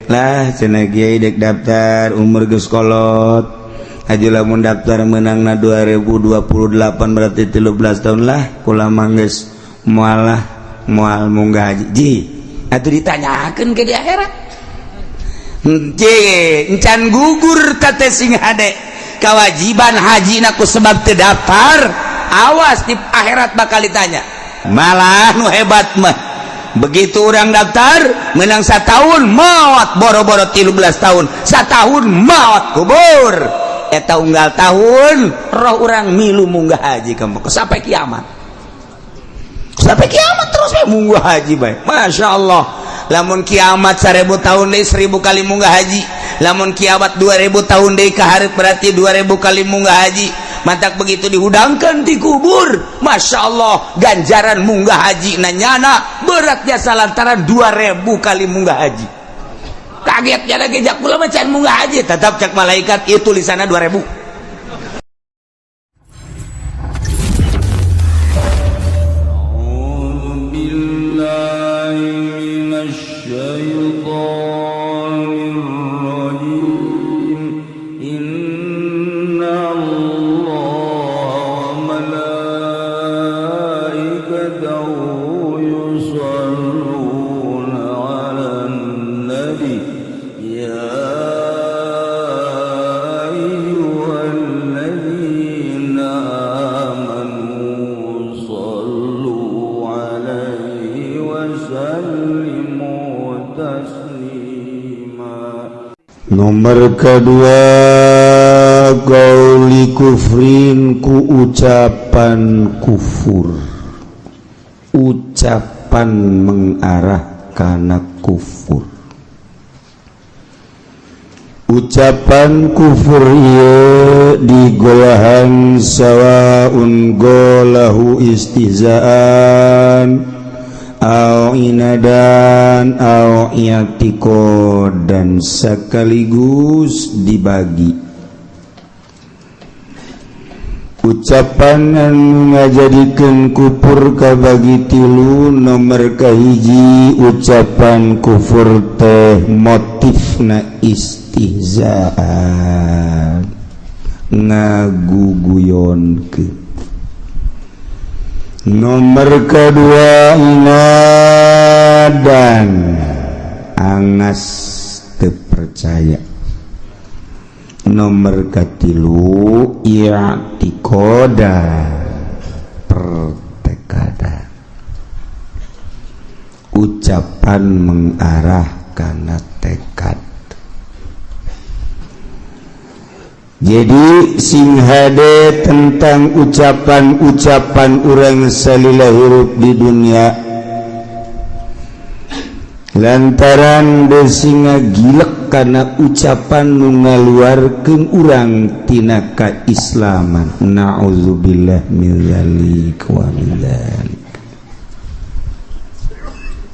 lah cenah kiai dek daftar umur geus kolot aju lamun daftar menangna 2028 berarti 13 tahun lah kula manggeus moal munggah haji ji atuh ditanyakeun ke di akhirat encan gugur teh sing hade kewajiban haji ku sebab teu daftar awas di akhirat bakal ditanya malah nu hebat mah begitu orang daftar menang 1 tahun maot boro-boro 13 tahun 1 tahun maot kubur eta unggal tahun roh orang milu munggah haji kamu sampai kiamat terus munggah haji bae Masya Allah lamun kiamat 1000 tahun deh 1000 kali munggah haji lamun kiamat 2000 tahun deh kaharep berarti 2000 kali munggah haji mantak begitu dihudangkan di kubur Masya Allah ganjaran munggah haji nanyana beratnya salantaran 2000 kali munggah haji kagetnya lagi jak pula macan munggah haji tetap cek malaikat itu tulisannya 2000 Nomor kedua qauli kufrin ku ucapan kufur ucapan mengarah kana kufur ucapan kufur ieu digolahan sawaun golahu istihzaan au inadan au i'tiko dan sekaligus dibagi ucapan anu ngajadikeun kufur kabagi tilu nomor kahiji ucapan kufur teh motifna istihzaan ngaguguyonkeun nomor kedua inadan angas teu percaya nomor katilu i'tiqada pertekadan ucapan mengarah kana tekad jadi sing hade tentang ucapan-ucapan urang salila hirup di dunia lantaran desinga gilek kana ucapan nu ngaluarkeun urang tina kaislaman naudzubillah min dzalik wa min dzalik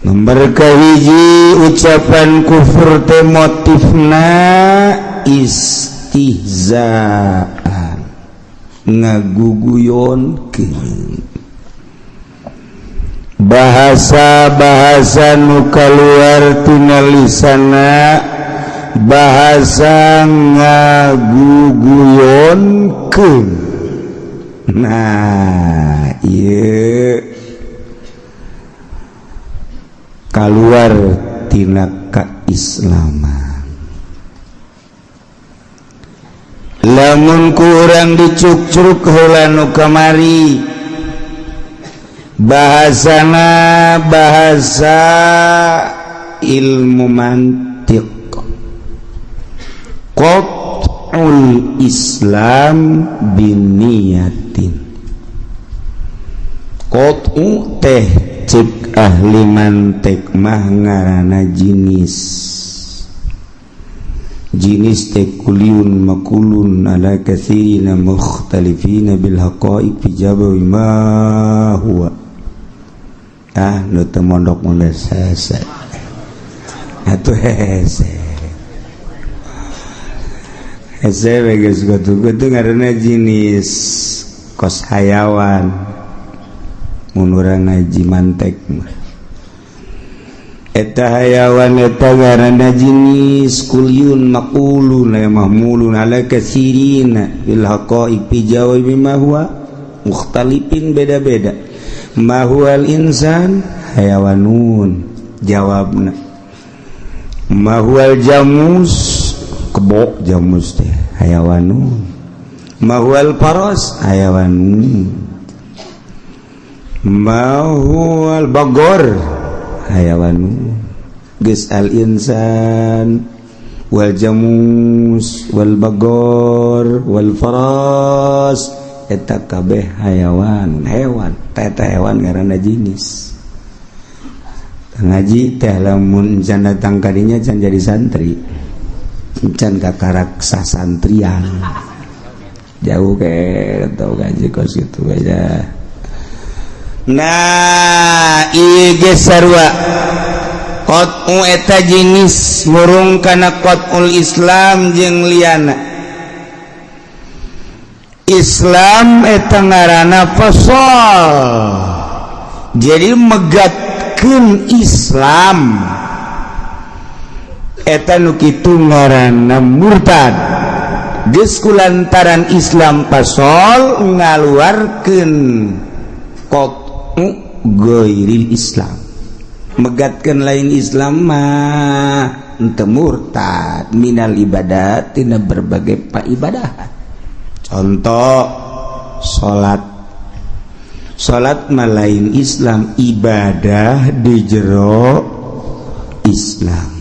nomor kahiji ucapan kufur teh motifna istihzaan ngaguguyonkeun bahasa-bahasa nu kaluar tina lisanna bahasa ngaguguyonkeun nah ieu kaluar tina kaislaman lamun ku urang dicuk-cuk heula nu kamari bahasana bahasa ilmu mantiq qat'ul islam biniyatin qat'u teh cek ahli mantiq mah ngaranna jinis tekuliun makulun ala katsirina mukhtalifina bil haqaiq fi jabawi ma huwa nu teu mondok mah sasa atuh hese geus gotu-gotu ngaranna jinis kos hayawan mun urang ngaji mantek mah eta hayawan eta ngaranna jinis kulyun maqulun mahmulun ala katsirina bil haqaiq fi jawabi ma huwa mukhtalifin beda-beda ma huwal insan hayawanun jawabna ma huwal jamus kebo jamus teh hayawanun ma huwal faras hayawanun ma huwal bagor hayawanun geus al insan wal jamus wal bagor wal faras eta kabeh hayawan hewan eta hewan ngaranna jinis ngaji teh lamun can datang kadinya can jadi santri can kakaraksa santrian jauh ke tau ngaji kos gitu aja. Nah ieu ge sarua qat'u eta jinis murung kana qat'ul Islam jeung liana Islam eta ngaranna fasal jadi megatkeun Islam eta nu kitu ngaranna murtad geus kulantaran Islam fasal ngaluarkeun qat'u ghairil Islam megatkeun lain Islam mah henteu murtad minal ibadat tina berbagai paibadahan. Contoh salat mah lain Islam ibadah di jero Islam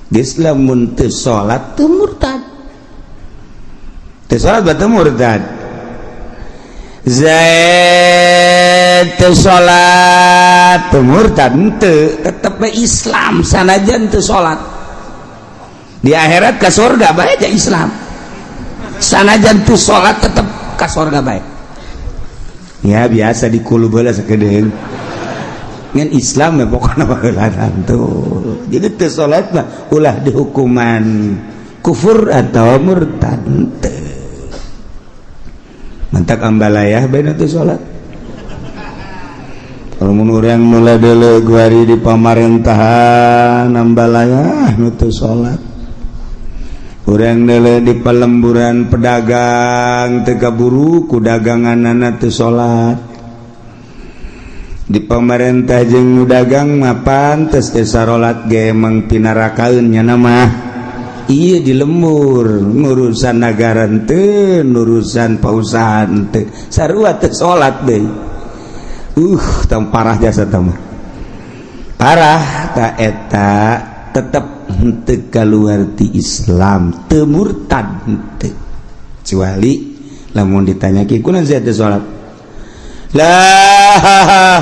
geus lamun teu salat teu murtad teu salat teu murtad Zaid teu salat teu murtad teu tetep Islam sanajan teu salat di akhirat ka surga bae aja Islam sanajan tu sholat tetap ka surga baik ya biasa di kulu bala sakedeung ngan Islam ya pokokna baheulanan tuh jadi tu sholat mah ulah dihukuman kufur atau murtad teu mantak ambalayah bae tu sholat kalau mun urang mulai deuleu guari di pamarentahan ambalayah nu teu sholat urang deuleu di pelemburan pedagang teu kaburu ku daganganna teu salat di pamarentah jeung nu dagang mah pantes teu salat ge emang pinarakaeun nya mah ieu di lembur ngurusan nagara teu nurusan pausahaan teu sarua teu salat deui tang parah jasa tah mah parah ta eta tetap henteu kaluar ti Islam teu murtad henteu kecuali lamun ditanyaki kunaon sia teu salat lah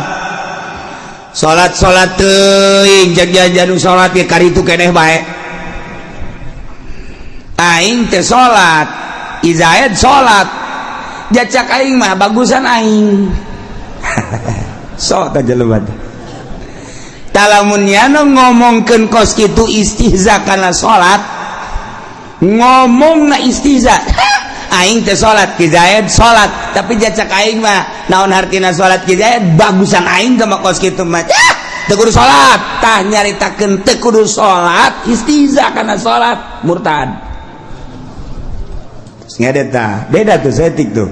salat teuing jag-jajan nu salat ge karitu keneh bae aing teu salat Izaid salat jacak aing mah bagusan aing sok ta jelema talamunnya ngomongkeun kos kitu istihza kana salat ngomongna istihza aing teh salat ki Zaid salat tapi jacak aing mah naon hartina salat ki Zaid bagusan aing ka kos kitu mah teu kudu salat tah nyaritakeun teu kudu salat istihza kana salat murtad ngadet tah beda tuh setik tuh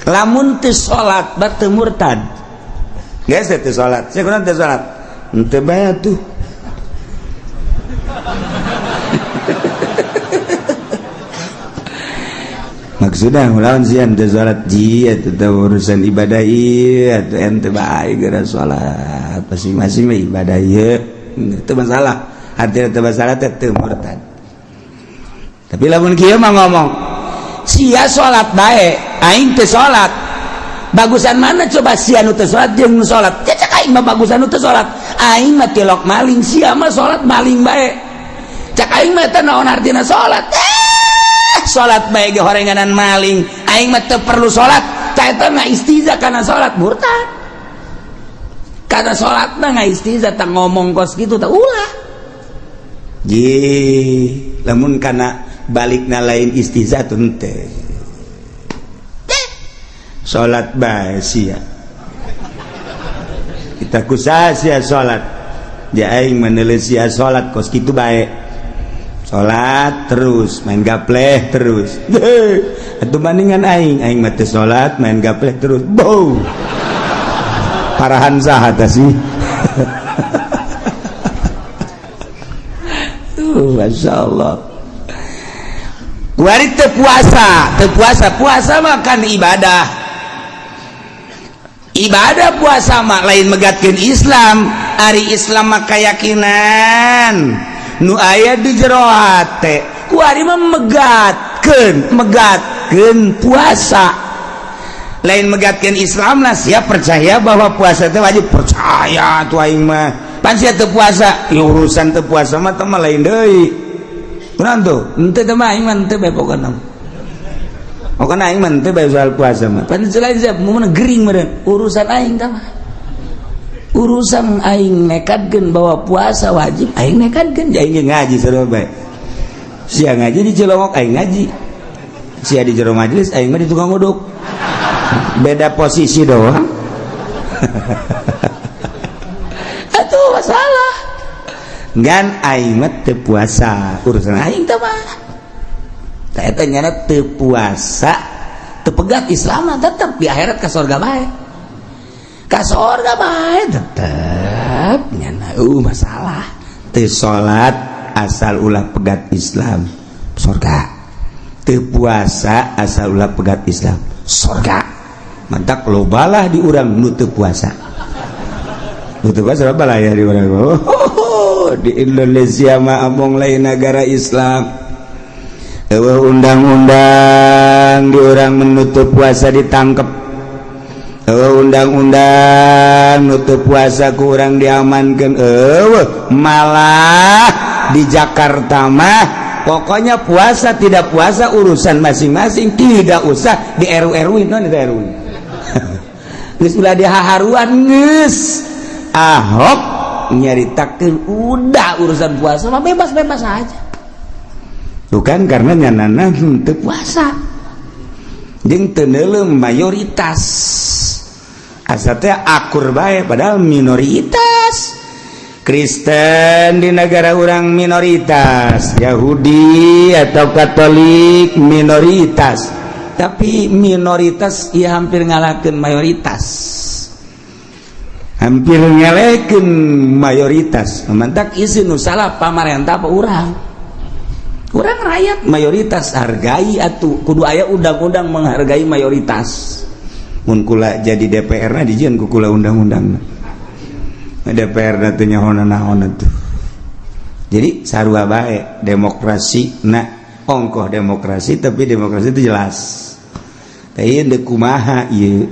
lamun teu salat bat teu murtad geus teu salat sakunaon teu salat ente bae tuh maksudnya ngelawan sih ente salat ji atau urusan ibadah ieu atau ente bae gara salat masing-masing mah ibadah ieu itu masalah artinya teu masalah teu murtad tapi lamun kieu mah ngomong sia salat bae aing teu salat bagusan mana coba sia nu teu salat jeung nu salat cacak aing mah bagusan nu teu salat aing mah tilok maling sia mah salat maling bae cak aing mah teh naon artina salat salat bae ge horenganan maling aing mah teu perlu salat ca eta mah istihza kana salat murtad kana salat mah istihza tah ngomong kos kitu tah ulah ji lamun kana balikna lain istihza teh teu salat bae sia kita kusaha sia salat aing menelesia salat kos kitu bae. Salat terus main gapleh terus. Atuh bandingan aing mah teu salat main gapleh terus. Bow. Parahan saha tah sih? Masyaallah. Kuari teu puasa mah kan ibadah puasa mah lain megatkeun Islam. Ari Islam mah kayakinan nu aya di jero hate. Kuari mah megatkeun puasa. Lain megatkeun Islam lah siap percaya bahwa puasa teh wajib, percaya tuh aing mah. Pan sia teu puasa, ya urusan teu puasa mah teh lain deui. Kunaon tuh? Henteu teh mah aing mah henteu bae pokona. Pokona aing mah henteu bae soal puasa mah. Pan selain siap mun gering meureun, urusan aing teh mah. Urusan aing nekatkeun bahwa puasa wajib, aing nekatkeun aing ngaji sarua bae. Sia ngaji di Cilongok aing ngaji. Sia di jero majelis aing mah di tukang uduk. Beda posisi doang. Atuh masalah. Ngan aing mah teu puasa, urusan aing teh mah. Tah eta nyana teu puasa, teu pegat Islam tetep di akhirat ka surga bae. Ka surga bae tetep nyana masalah. Teu salat asal ulah pegat Islam, surga. Teu puasa asal ulah pegat Islam, surga. Mantak lobalah di urang nu teu puasa. Nu teu puasa loba lah ya di urang. Di Indonesia mah among lain negara Islam. Eueuh undang-undang di urang menutup puasa ditangkep. Eueuh undang-undang nutup puasa ku urang diamankeun. Eueuh malah di Jakarta mah pokoknya puasa tidak puasa urusan masing-masing, tidak usah di RU-RU non itu RU. Geus ulah dihaharuan geus. Ahok nyaritakeun udah urusan puasa mah bebas-bebas aja. Bukan karena nyanana teu puasa. Jeung teu neuleuh mayoritas. Asa teh akur bae padahal minoritas. Kristen di negara orang minoritas, Yahudi atau Katolik minoritas, tapi minoritas ia hampir ngalahkeun mayoritas, hampir ngelekeun mayoritas. Mantak isi nu salah pamarentah apa urang rakyat mayoritas hargai atuh kudu aya undang-undang menghargai mayoritas. Mun kula jadi DPR na dijieun ku kula undang-undang. DPR natunya hona tuh. Jadi sarua bae demokrasi ongkoh demokrasi tapi demokrasi itu jelas. Tapi deuk kumaha ieu.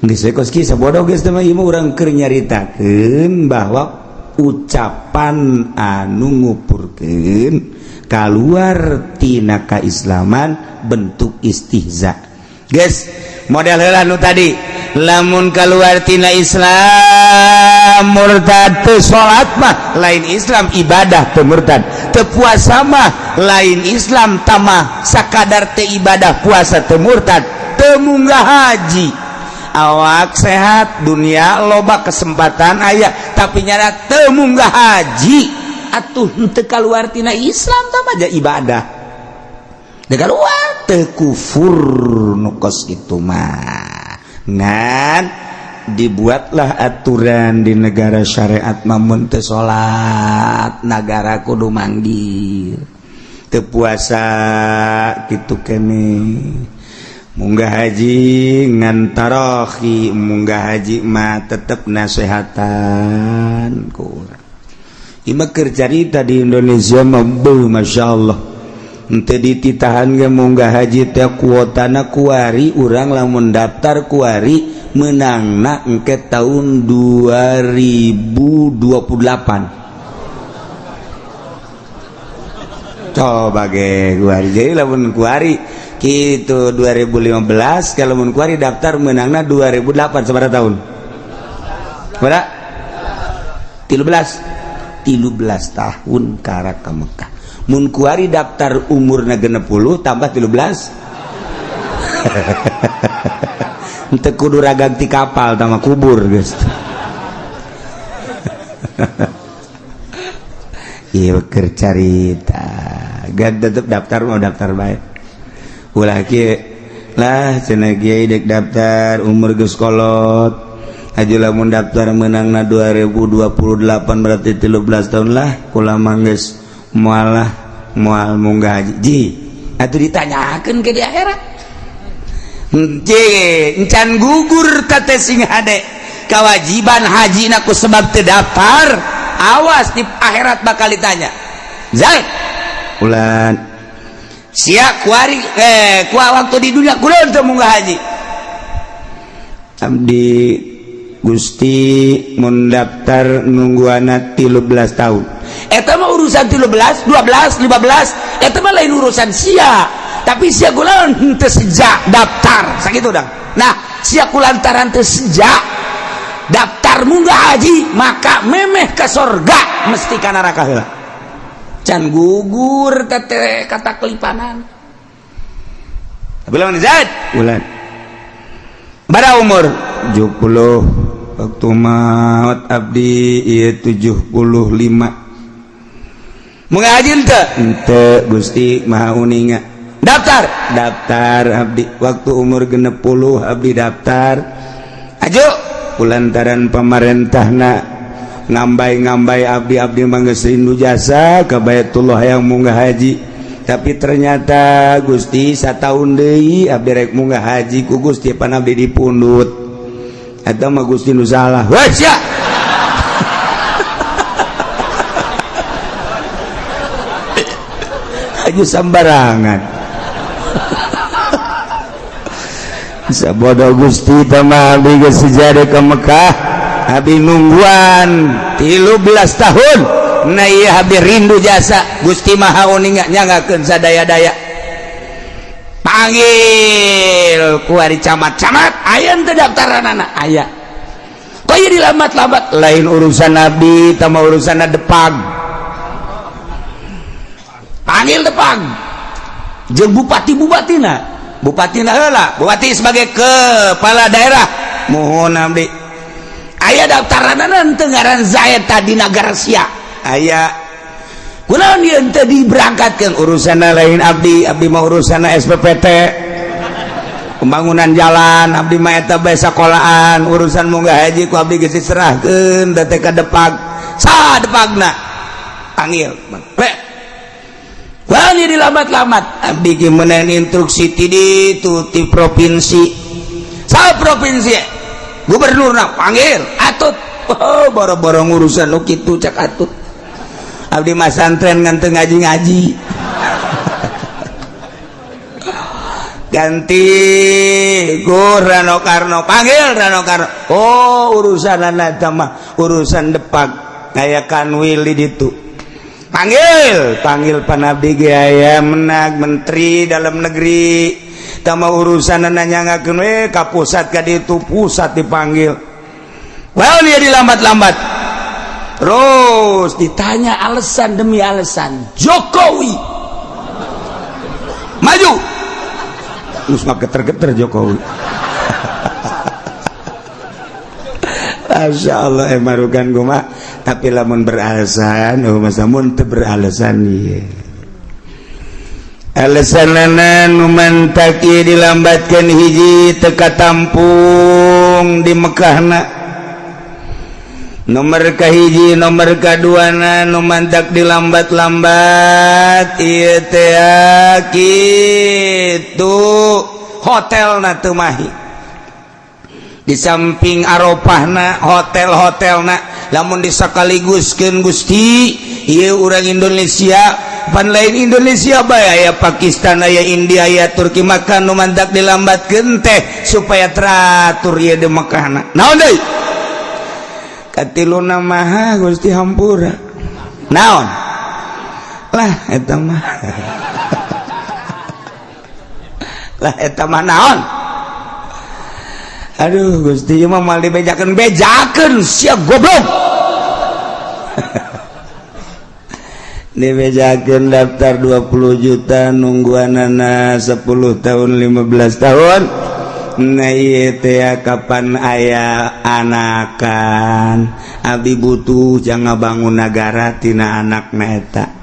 Geus kos ki sabodoh geus teh mah ieu urang keur nyaritakeun bahwa ucapan anu ngupurkeun kaluar tina kaislaman bentuk istihza. Geus model heula nu tadi lamun kaluar tina Islam murtad. Teu salat mah lain Islam ibadah teu murtad. Teu puasa mah lain Islam tamah sakadar teu ibadah puasa teu murtad. Teu munggah haji awak sehat dunia loba kesempatan aya tapi nyana teu munggah haji atuh teu kaluar tina Islam tamah aja ibadah. Teu kaluar teu kufur nu kos kitu mah. Ngan dibuatlah aturan di negara syariat mamun teu salat negara kudu manggil, teu puasa kitu keneh, munggah haji ngan tarohi, munggah haji mah tetep nasehatan ku urang. Ieu mah keur carita di Indonesia mah masyaallah. Henteu dititahan ge munggah haji teh kuotana kuari urang lamun daftar kuari menangna engke tahun 2028. Coba ge kuari jadi lamun kuari kitu 2015 kalau mun kuari daftar menangna 2008 sabaraha tahun? Berapa? 13 tahun kara ka Mekah. Mun kuari daftar umurna 60 tambah 13. Henteu kudu ragang ti kapal tama kubur geus. Iya keur carita. Gad tetep daftar mau daftar bae. Ulah kieu lah cenah kieu dek daftar umur geus kolot. Aju lamun daftar menangna 2028 berarti 13 tahun lah kula manggeus moal munggah haji. Ji, atuh ditanyakeun ke di akhirat. Encan gugur teh sing hade kewajiban haji naku sebab terdaftar. Awas di akhirat bakal ditanya. Zaid ulan sia kuari waktu di dunia kunaon teu munggah haji. Abdi Gusti mun daftar nungguana 13 tahun. Eta mah urusan 13, 12, 15, eta mah lain urusan sia. Tapi sia kunaon henteu sejak daftar sakitu dang. Nah, sia kulantaran teu sejak daftar munggah haji maka memeh ka sorga mesti ka neraka heula. Can gugur teh kata kelipanan. Bilang Zaid ulan. Bara umur 70 waktu maut abdi ieu 75. Munggah haji henteu Gusti Maha Uninga. Daftar abdi waktu umur 60 abdi daftar. Ajo kulantaran pamarentahna ngambai abdi manggeus rindu jasa ka Baitullah yang munggah haji. Tapi ternyata Gusti sataun deui abdi rek munggah haji ku Gusti pan abdi dipundut. Eta mah Gusti nu salah. Wah sia. Aju sambarangan. Sabodo Gusti tamah abdi geus sejade ka Mekah. Abdi nungguan 13 tahun. Na ieu abdi rindu jasa Gusti Maha Uninga nyangakeun sadaya-daya. Panggil ku ari camat-camat aya teu daftaranana aya. Kok ieu dilambat-lambat lain urusan abdi tamah urusanna depag. Panggil depag. Jeung bupati-bupatina. Bupatina heula, bupati sebagai kepala daerah. Mohon abdi. Aya daftaranana teu ngaran Zaid tadi nagara sia. Aya kunaon ieu teu diberangkatkeun urusanna lain abdi mah urusanna SPPT. Pembangunan jalan abdi mah eta bae sakolahan, urusan munggah haji ku abdi geus diserahkeun teh ka depag. Saha depagna? Panggil. Wah ini dilambat-lambat abdi ge meunang instruksi ti ditu ti provinsi. Saha provinsi? Gubernurna panggil atut. Oh boro-boro ngurusan nu kitu cak atut. Abdi mah santren ngan teu ngaji-ngaji. Ganti Gur Rano Karno, panggil Rano Karno. Oh urusanana eta mah urusan depag aya Kanwil di ditu. Panggil panabdi ge aya menag menteri dalam negeri. Tama urusanana nyangakeun we ka pusat ka ditu pusat dipanggil. Wah dia dilambat-lambat. Terus ditanya alasan demi alasan. Jokowi maju. Terus mah geter-geter Jokowi. Masya Allah marukan guma. Tapi lamun beralasan, masamun teu beralasan ieu. Alasanana nu mantaki dilambatkeun hiji teu katampung di Mekahna. Nomor kahiji, nomor kaduana nu mantak dilambat-lambat ieu teh kitu hotelna teu mahi. Di samping Arafahna hotel-hotelna lamun disakaliguskeun Gusti ieu urang Indonesia pan lain Indonesia bae aya Pakistan aya India aya Turki maka nu mantak dilambatkeun teh supaya teratur ieu di Mekahna. Naon deui? Katiluna mah Gusti hampura. Naon? Lah eta mah. Lah eta mah naon? Aduh Gusti mah mal dibejakeun sia goblok. Dibejakeun daftar 20 juta nungguanana 10 tahun 15 tahun Nah ieu teh kapan aya anakan abdi butuh jangan bangun negara tina anakna eta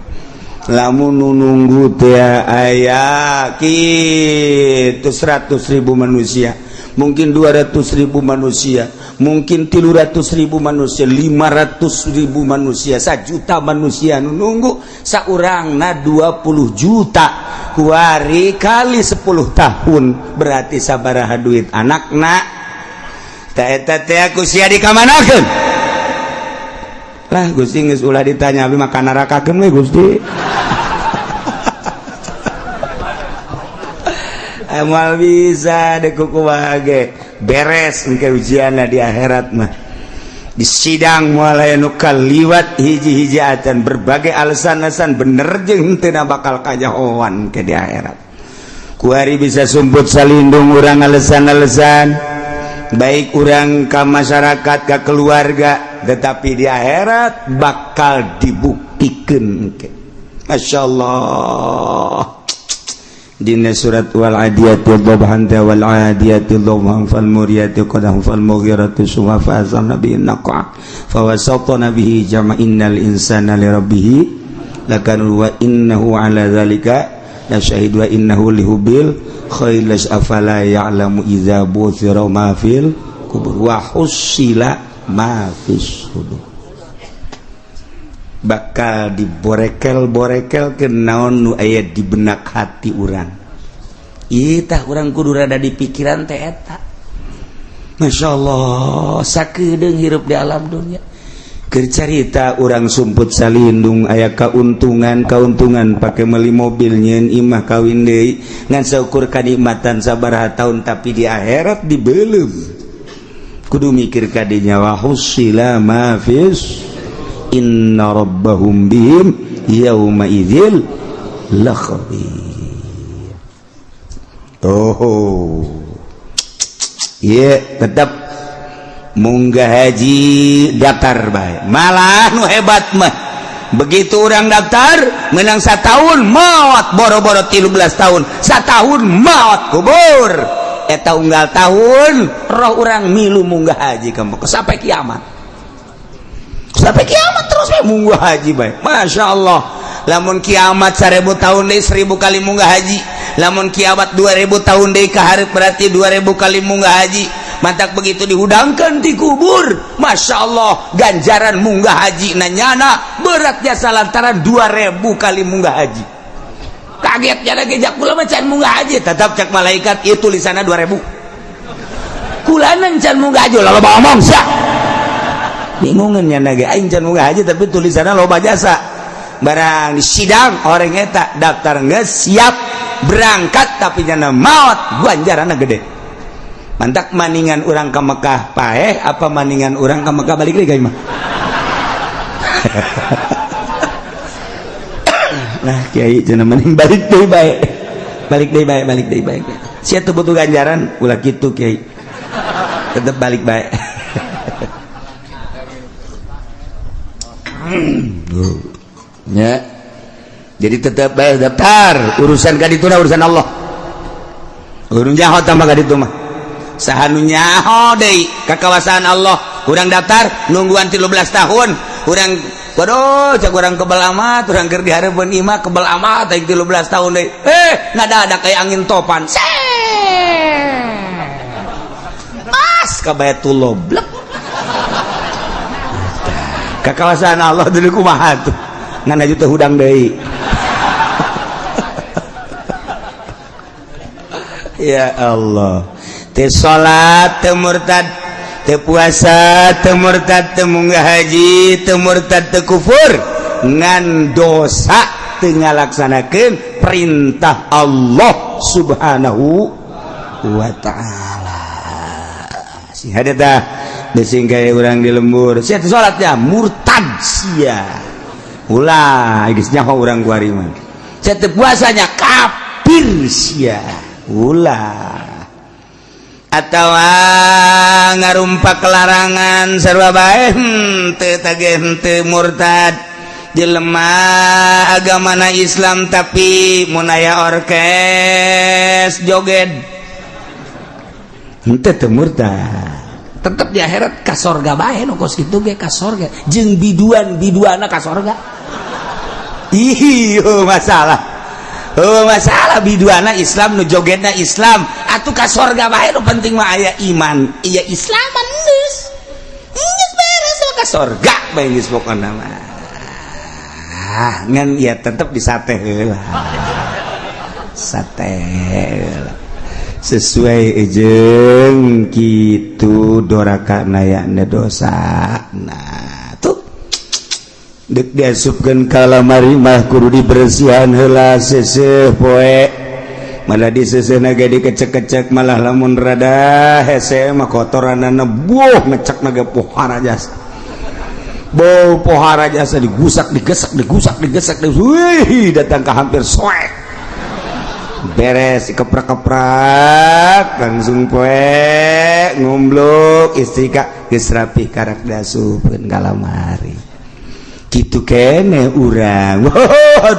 lamun nunggu teh aya kitu 100.000 manusia mungkin 200.000 manusia mungkin 300.000 manusia 500.000 manusia 1 juta manusia nunggu saurangna 20 juta kuari kali 10 tahun berarti sabaraha duit anakna ta eta teh aku sia dikamanakeun lah Gusti geus ulah ditanya abi mah kana nerakakeun we Gusti amal bisa dekuku wage beres engke ujianna di akhirat mah di sidang mulai nu kaliwat hiji-hijiatan berbagai alasan-alasan bener jeung teu bakal kajahoan ke di akhirat kuari bisa sumput salindung urang alasan-alasan baik urang ka masyarakat ka keluarga tetapi di akhirat bakal dibuktikan ke masyaallah dina surat wal adiyati dhabhan wal adiyati dhabhan fal muriyati qadhan fal mughirati subha fa azamna bihi naqa fa wasatna bihi jama'inal insana li rabbih lakanu wa innahu ala zalika la syahid wa innahu lihubil khailas afala ya'lamu idza buthira ma fil kubur wa husila ma fis sudur bakal diborekel-borekel ke naon nu aya di benak hati urang ieu tah urang kudu rada di pikiran teh eta masyaallah sakedeung hirup di alam dunia keur carita urang sumput salindung aya kauntungan pake meuli mobil nyeun imah kawin deui ngan saukur kanikmatan sabaraha taun tapi di akhirat dibeuleuh kudu mikir kadinya wa husila ma fis inna rabbahum bihim yauma idzil lakhabir tetap munggah haji daftar bae malah nu hebat mah begitu orang daftar menang 1 tahun maot boro-boro 13 tahun 1 tahun maot kubur eta unggal tahun roh orang milu munggah haji kamu sampai kiamat terus munggah haji bae masyaallah lamun kiamat 1000 tahun deui 1000 kali munggah haji lamun kiamat 2000 tahun deui ka hareup berarti 2000 kali munggah haji mantak begitu dihudangkeun di kubur masyaallah ganjaran munggah haji nanyana berat jasa lantaran 2000 kali munggah haji kaget nya lagi jak kula mah can munggah haji tetap cek malaikat ieu tulisanna 2000 kulana can munggah haji loba omong sia bingungan nya nage aing can munggah haji tapi tulisanna loba jasa barang di sidang orang eta daftar geus siap berangkat tapi nya maot ganjaranna gede mantak maningan urang ka Mekah paeh apa maningan urang ka Mekah balik deui mah nah kiai cenah mending balik deui bae sia teu butuh ganjaran ulah kitu kiai tetep balik bae ya jadi tetap bae daftar urusan kadituna urusan Allah urang nyaho tambah kaditu mah saha nu nyaho deui kakawasaan Allah urang daftar nungguan 13 tahun urang waduh cak urang kebal amat urang keur dihareupeun imah kebal amat aing 13 tahun deui ngadadak kayak angin topan pas ka Baitullah blek kakawasaan Allah dulu kumaha tuh ngan aju teh hudang deui ya Allah teu salat teu murtad teu puasa teu murtad teu munggah haji teu murtad teu kufur ngan dosa teu ngalaksanakeun perintah Allah subhanahu wa ta'ala si hadeta desing kaya urang di lembur sia teu salatnya murtad sia ulah geus nyaho urang kuari mah sia teu puasanya kafir sia ulah atawa ngarumpak larangan sarua bae teu tageh teu murtad jelema agamana Islam tapi mun aya orkes joget henteu teu murtad tetep di akhirat ka sorga bae nu kos kitu ge ka sorga jeung biduana ka sorga masalah biduana Islam nu jogetna Islam atuh ka sorga bae nu penting mah aya iman iya Islam geus beres ka sorga bae geus pokona mah ngan ya tetep disate heula sate sesuai jeung kitu dorakana aya dosa nah tuh dek diasupkeun ka lamari mah kudu dibersihan heula seuseuh poe malah diseuseuhna ge dikecek-kecek malah lamun rada hese mah kotoranna buh ngecekna ge pohara jasa bau pohara jasa digusak digesek wih datang ke hampir soek beres dikeprak-keprak langsung poe ngumbluk istri ka geus rapih karak dasupkeun ka lamari kitu kene urang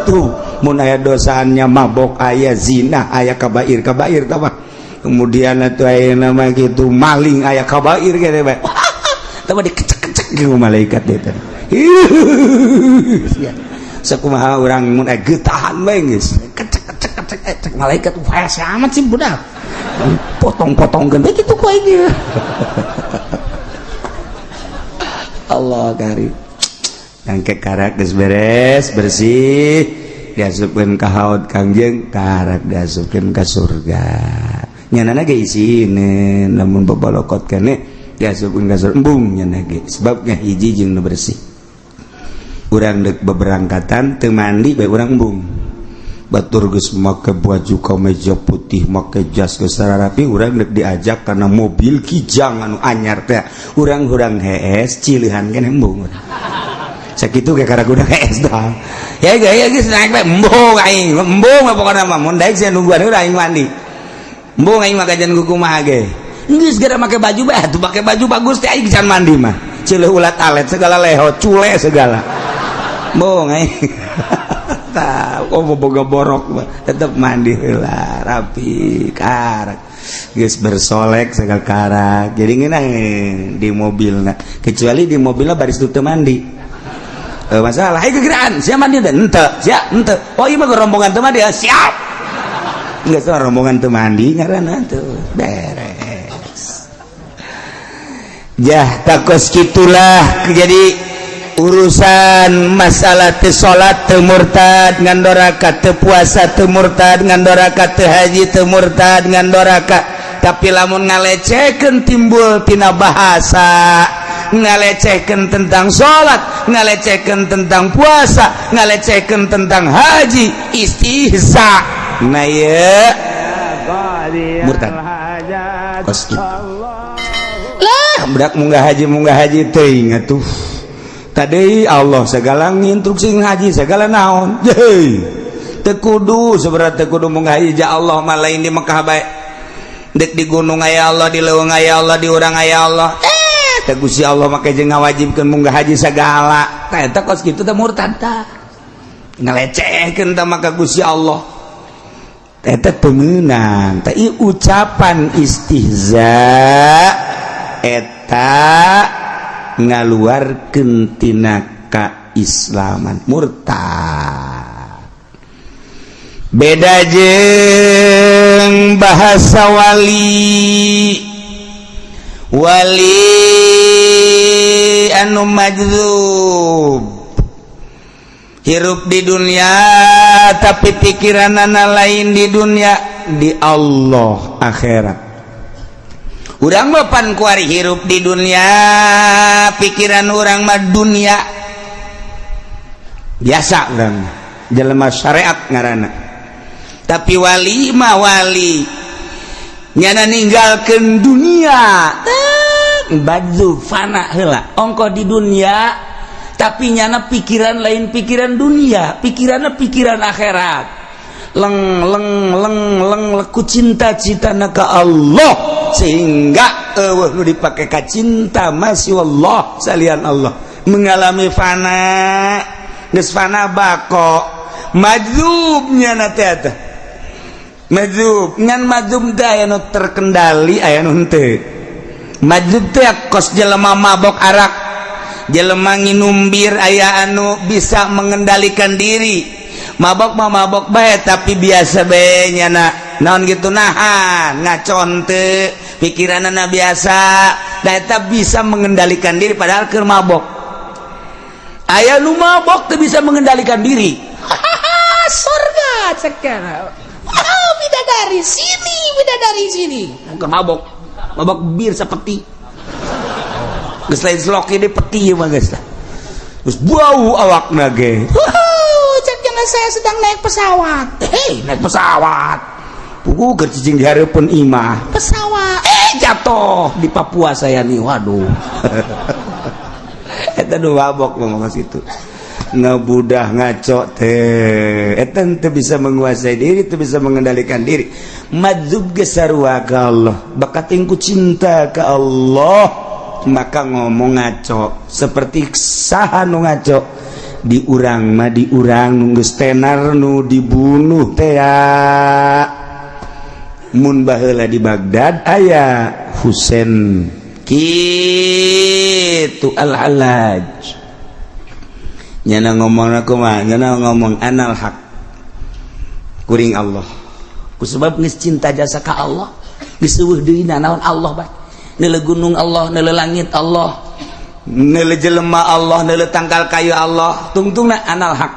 tuh mun aya dosaannya mabok aya zina aya kabair tah mah kemudian atuh aya nama kitu maling aya kabair kene bae tah dikecek-kecek ku malaikat eta sakumaha urang mun aya geutahan bae geus kecek malaikat fase amat sih budak potong-potongkeun bae kitu ku aing Allah karim angke karak geus beres bersih diasupkeun ka haud Kangjeng karak diasupkeun ka surga nyanana ge isine lamun babalokot keneh diasupkeun ka surga embung nyana ge sebabnya hiji jeung nu bersih urang deuk beberangkatan teu mandi bae urang embung batur geus make baju kameja putih make jas geus rapi urang deuk diajak kana mobil kijang anu anyar teh urang-urang hees cilihan keneh embung sakitu ge karaguda hees dah ya geus naik bae embung aing embung pokona mah mun daek sia nungguan urang aing mandi embung aing mah kajian kumaha ge geus gara make baju bae atuh make baju bagus teh aing can mandi mah cileuh ulat alet segala leho cule segala embung aing tah boga borok tetep mandi heula rapi karak geus bersolek segala karak jadi ngeunah di mobilna kecuali di mobilna baris teu mandi masalah ayo kegeraan siapa mandi ente oh iya mah rombongan teu mandi siap geus rombongan teu mandi ngaranna tuh beres jah takos kitulah jadi urusan masalah teu salat teu murtad ngan doraka teu puasa teu murtad ngan doraka teu haji teu murtad ngan doraka tapi lamun ngalecehkeun timbul tina bahasa ngalecehkeun tentang salat ngalecehkeun tentang puasa ngalecehkeun tentang haji istihza nah ye murtad lah budak munggah haji teuing atuh tadi Allah segala nginstruksi ngaji segala naon teu kudu seberat teu kudu munggah haji ja Allah mah lain di Mekah bae dek di gunung aya Allah di leuweung aya Allah di urang aya Allah teh Gusti Allah make jeung ngawajibkeun munggah haji sagala tah eta kos kitu teh murtad tah ngalecehkeun tah maka Gusti Allah eta teu meunang tah ieu ucapan istihza eta ngaluarkeun tina kaislaman murtad beda jeung bahasa wali anu majdzub hirup di dunia tapi pikiranana lain di dunia di Allah akhirat urang mah pan kuari hirup di dunia pikiran urang mah dunia biasa urang jelema syariat ngaranna tapi wali mah wali nyana ninggalkeun dunia baju fana heula ongko di dunia tapi nyana pikiran lain pikiran dunia pikiranna pikiran akhirat leng leku cinta-cintana ka Allah sehingga eueuh nu dipake ka cinta masih Allah salian Allah mengalami fana geus fana bako majzub nyana teh Madzub ngan madzub teh aya nu terkendali aya nu henteu. Madzub teh kos jelema mabok arak, jelema nginum bir aya anu bisa mengendalikan diri. Mabok mah mabok bae tapi biasa bae nyana. Naon gitu nahan, ngacon teu, pikiranna biasa, da eta bisa mengendalikan diri padahal keur mabok. Aya nu mabok teu bisa mengendalikan diri. Surga sekarang. Bidadari sini. Keur mabok bir sapeti. Geus lain slok ini peti mah geus lah. Terus bau awakna ge. Cek jangan saya sedang naik pesawat. Naik pesawat. Pugu keur cicing dihareupeun imah. Pesawat. Jatuh di Papua saya nih. Waduh. Eta nu mabok ngomong situ. Ngebudah ngaco teh eta teu bisa menguasai diri, teu bisa mengendalikan diri. Madzub ge sarua ka Allah, bakating ku cinta ka Allah, maka ngomong ngaco seperti saha nu ngaco di urang mah di urang nu geus tenar nu dibunuh teh mun baheula di Baghdad aya Husain kitu al-Halaj nyana ngomong aku mah nyana ngomong anal haq kuring Allah kusebab geus cinta jasa ka Allah geus eueuh deuna naon Allah bae neule gunung Allah neule langit Allah neule jelema Allah neule tangkal kayu Allah tungtungna anal haq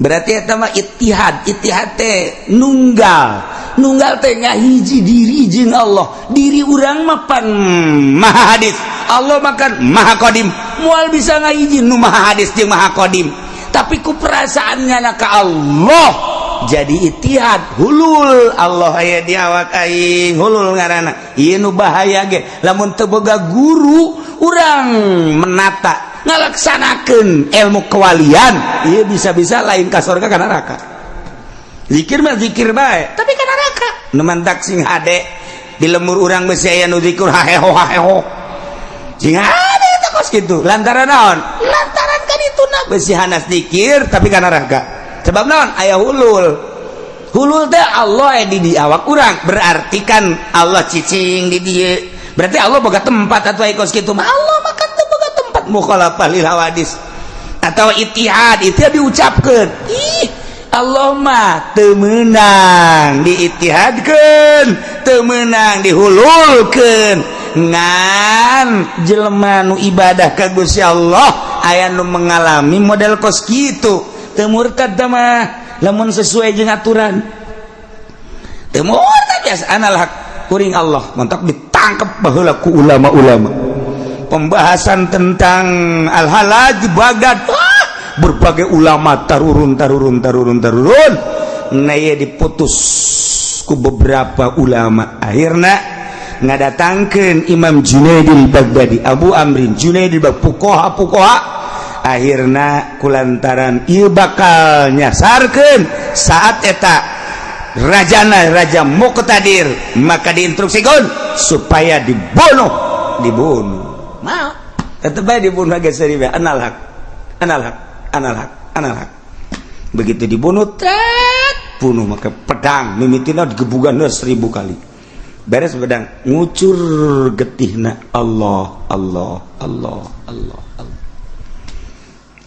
berarti eta mah ittihad teh nunggal teh ngahiji diri jeung Allah diri urang mah pan maha hadis Allah makan maha qadim moal bisa ngahiji nu maha hadis jeung maha qadim tapi ku perasaannya ka Allah jadi ittihad hulul Allah aya di awak aing hulul ngaranna ieu nu bahaya ge lamun teu boga guru urang menata ngalaksanakeun ilmu kewalian ieu bisa-bisa lain ka surga ka neraka zikir mah zikir bae tapi ka neraka nu mantak sing hade di lemur urang besi aya nu zikir haheho sing hade eta kos kitu lantaran naon lantaran kan itu na besi hanas zikir tapi ka neraka sebab naon aya hulul teh Allah di awak urang berarti kan Allah cicing di dieu berarti Allah boga tempat atuh aya kos kitu mah Allah makan teu boga tempat mukhalafah lil hawadis atau ittihad itu diucapkeun Allah mah teu meunang diittihadkeun teu meunang dihululkeun ngan jelema nu ibadah ka Gusti Allah aya nu mengalami model kos kitu teu murtad tah mah lamun sesuai jeung aturan teu murtad biasa anal haq kuring Allah mantap ditangkap baheula ku ulama-ulama pembahasan tentang al-halaj di Baghdad berbagai ulama tarurun nah ya diputus ku beberapa ulama akhirna ngadatangkeun Imam Junaidil Baghdadi Abu Amrin Junaidil Baghdadi pukoha akhirna kulantaran ieu bakal nyasarkeun saat eta rajana Raja Muqtadir maka diinstruksikeun supaya dibunuh mau tetep bae dibunuh ge seribe anal haq begitu dibunuh bunuh maka pedang mimitina digebugan 1000 kali beres pedang ngucur getihna Allah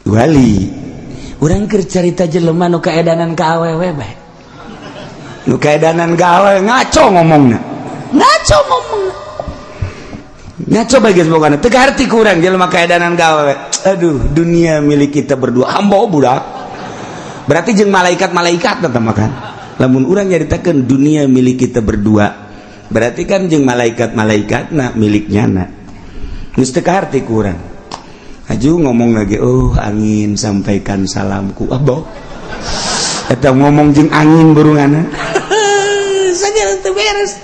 wali urang keur carita jelema nu kaedanan ka awewe bae nu kaedanan ka awewe ngaco ngomongna coba guys pokoknya teu harti kurang jelema kaedanan gawe aduh dunia milik kita berdua ambo budak berarti jeung malaikat-malaikat eta mah kan lamun urang nyaritakeun dunia milik kita berdua berarti kan jeung malaikat-malaikatna miliknyana geus teu harti kurang aju ngomong lagi angin sampaikan salamku abah eta ngomong jeung angin burungana sagala teu beres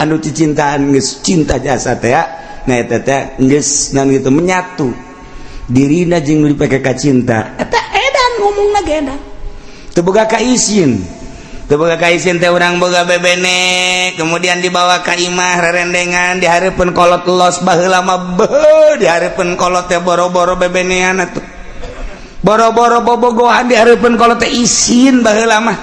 anu cicintaan geus cinta jasa teh nah eta teh geus naon kitu menyatu dirina jeung nu dipake ka cinta eta edan ngomongna ge edan teu boga ka isin teh urang boga bebene kemudian dibawa ka imah rerendengan dihareupeun kolot los baheula mah dihareupeun kolot teh boro-boro bebenean atuh boro-boro bobogohan dihareupeun kolot teh isin baheula mah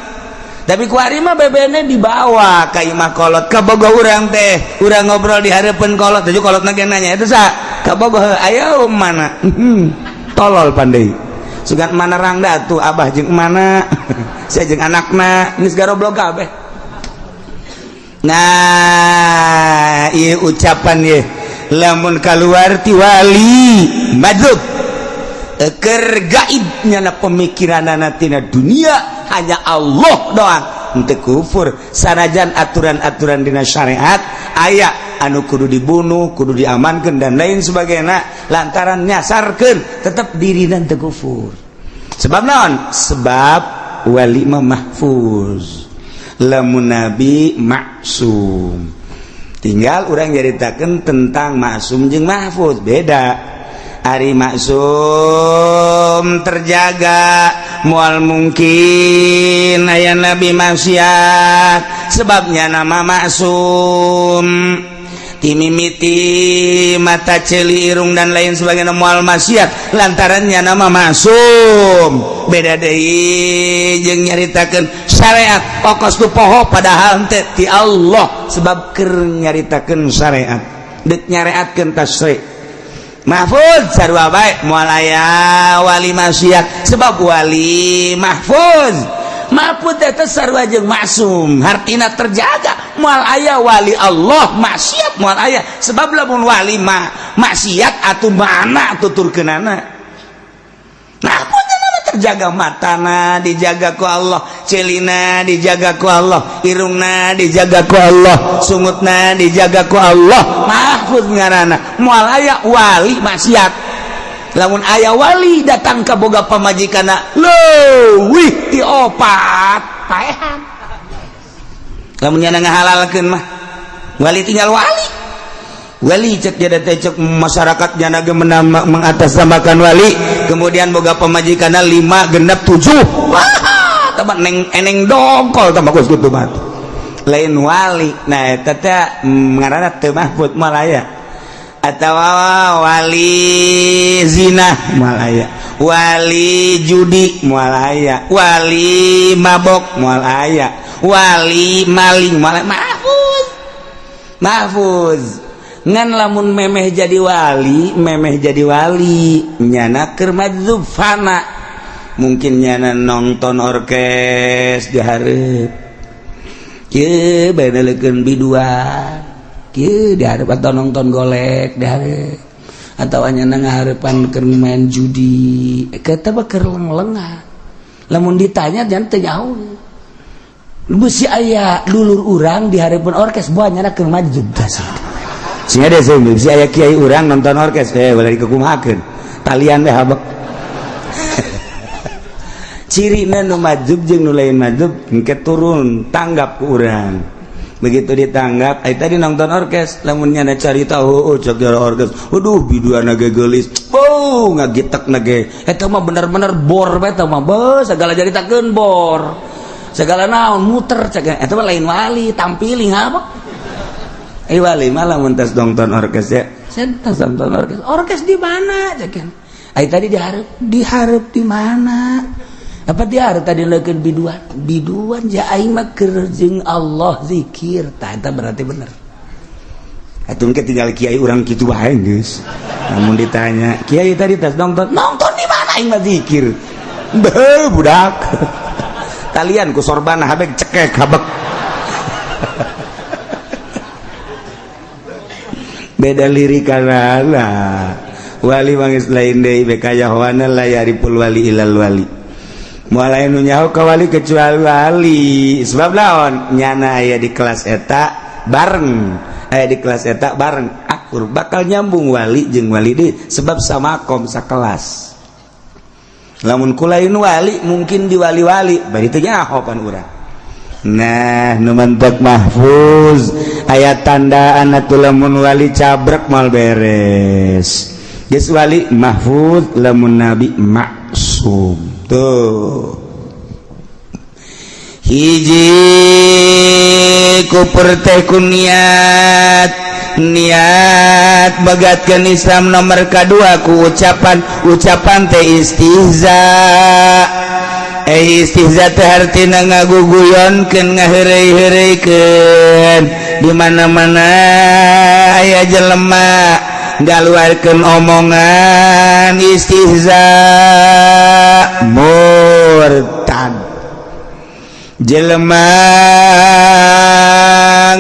tapi ku ari mah bebene dibawa ka imah kolot ka bogoh urang teh urang ngobrol di hareupeun kolot teh kolot ge nanya eta sa ka bogoh aya mana tolol pandai sugan mana rangda tuh abah jeung mana saya jeung anakna geus garoblog kabeh. Nah ieu ucapan ye lamun kaluar ti wali madzub keur gaib nyana pemikiranana tina dunia hanya Allah doang henteu kufur sanajan aturan-aturan dina syariat aya anu kudu dibunuh kudu diamankeun dan lain sebagainya lantaran nyasarkeun tetep dirina teu kufur sebab naon sebab wali mah mahfuz lamun nabi maksum tinggal urang nyaritakeun tentang maksum jeung mahfuz beda. Ari maksum terjaga mual mungkin aya nabi maksiat sebabnya nama maksum timimiti mata celi irung dan lain sebagainya mual maksiat lantarannya nama maksum beda deui jeung nyaritakeun syariat pokos tu poho padahal teh ti Allah sebab keur nyaritakeun syariat deuk nyariatkeun tasri' mahfuz sarua bae moal aya wali maksiat sebab wali mahfuz teh sarua jeung maksum hartina terjaga moal aya wali Allah maksiat moal aya sebab lamun wali maksiat atuh mana tuturkeunana nah terjaga matana dijaga ku Allah celina dijaga ku Allah irungna dijaga ku Allah sungutna dijaga ku Allah mahfuz ngaranna moal aya wali maksiat lamun aya wali datang ka boga pamajikanna leuwih ti opat paehan lamun nya ngahalalkeun mah wali tinggal wali cek jadi cek masyarakat jana ge mengatasnamakan wali kemudian boga pamajikanna 5 genep 7 wah teman eneng dongkol tambah geus kitu mah lain wali nah eta teh ngaranna teu mahfuz malaya atawa wali zina malaya wali judi malaya wali mabok malaya wali maling malaya mahfuz ngan lamun memeh jadi wali nyana keur madzub fana mungkin nyana nonton orkes di hareup kieu bae-baekeun biduan kieu di hareup atau nonton golek di hareup atawa nyana ngahareupan keur main judi eta mah keur leng-lengan lamun ditanya jangan teu nyaho beusi aya lulur urang di hareupeun orkes boa nyana keur madzub sehingga ada sehingga si ayah kiai orang nonton orkes boleh dikukumakan talian deh habak cirina nu madzub jeung nu lain madzub engke turun tanggap ku urang begitu ditanggap ai tadi nonton orkes lamun nya carita cek di orkes waduh biduana ge geulis ngagitekna ge eta mah bener-bener bor bae eta mah beus sagala caritakeun bor segala naon muter cek eta mah lain wali tampili habak wali malah mentas nonton orkes ya sentas nonton orkes di mana cekan ai tadi dihareup di mana apa dihareup tadi leukeun biduan ja aing mah keur jeung Allah zikir tah eta berarti bener atuh ke tinggal kiai urang kitu wae geus namun ditanya kiai tadi tas nonton di mana aing mah zikir beuh budak talian ku sorban habeg cekek habek beda lirikanna wali mangis lain deui beka yahoana la yaripul wali ilal wali moal aya nu nyaho ka wali kecuali wali sebab naon nyana aya di kelas eta bareng akur bakal nyambung wali jeung wali deui sebab samakom sakelas lamun ku lain wali mungkin di wali-wali bari teu nyaho pan urang. Nah nu mantek mahfuz aya tandaan atuh lamun wali cabrek mal beres geus wali mahfuz lamun nabi maksum tuh hiji kuper teh ku niat bagatkeun Islam nomor kadua ku ucapan teh istihza istihza teh hartina ngaguguyonkeun ngaheureuy-heureuikeun di mana-mana aya jelema ngaluarkeun omongan istihza murtad jelema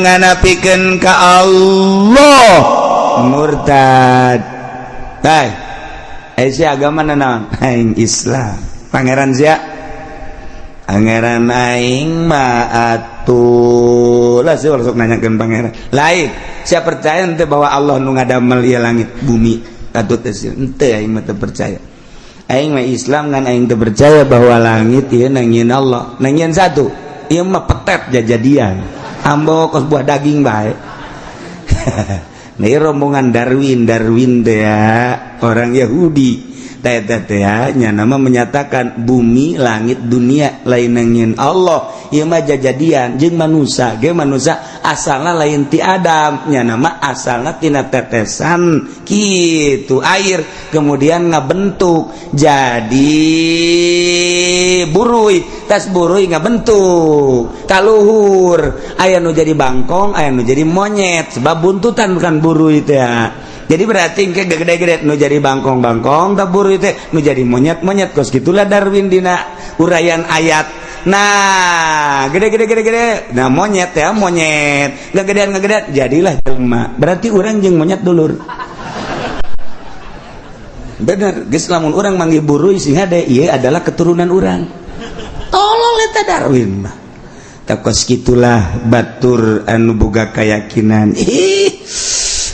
nganapikeun ka Allah murtad. Si agama naon? Aing Islam. Pangeran sia pangeran aing ma'atul lah sih sok nanyakeun pangeran lain sia percaya ente bahwa Allah nu ngadamel ieu langit bumi atuh teh ente aing mah teu percaya. Aing mah Islam ngan aing teu percaya bahwa langit ieu nangieun Allah nangieun satu ieu mah petet jajadian ambo kos buah daging bae. Nah rombongan Darwin teh ya orang Yahudi teh nya nama menyatakan bumi langit dunia lain nangieun Allah ieu mah jajadian jeung manusia ge manusia asalna lain ti Adam nya nama asalna tina tetesan kitu air kemudian ngabentuk jadi buruy tas buruy ngabentuk kaluhur aya nu jadi bangkong aya nu jadi monyet sebab buntutan kan buruy teh ya. Jadi berarti engke gede-gede nu jadi bangkong-bangkong tak buru teh nu jadi monyet-monyet kos gitulah Darwin dina uraian ayat. Nah, gede nah monyet ya monyet gedean jadilah jelema. Berarti urang jeung monyet dulur. Bener, geus lamun urang manggih buru sing hade ieu adalah keturunan urang. Tolol eta Darwin mah. Tak kos gitulah batur anu boga keyakinan.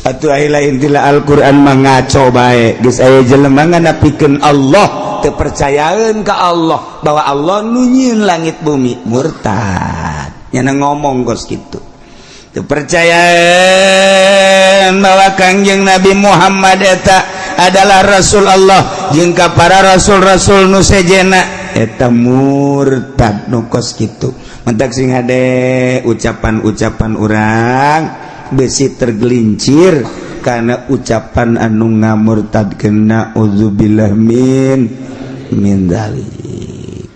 Atuh aya lain tila Al-Qur'an mah ngaco bae geus aya jelema nganapikeun Allah teu percayaeun ka Allah bahwa Allah nu nyieun langit bumi murtad nyana ngomong kos kitu teu percayaeun bahwa Kangjeng Nabi Muhammad eta adalah Rasul Allah jeung ka para rasul-rasul nu sejena eta murtad nu kos kitu mentak sing hade ucapan-ucapan urang besi tergelincir karena ucapan anu ngamurtadkeun na'udzubillah min dzalik.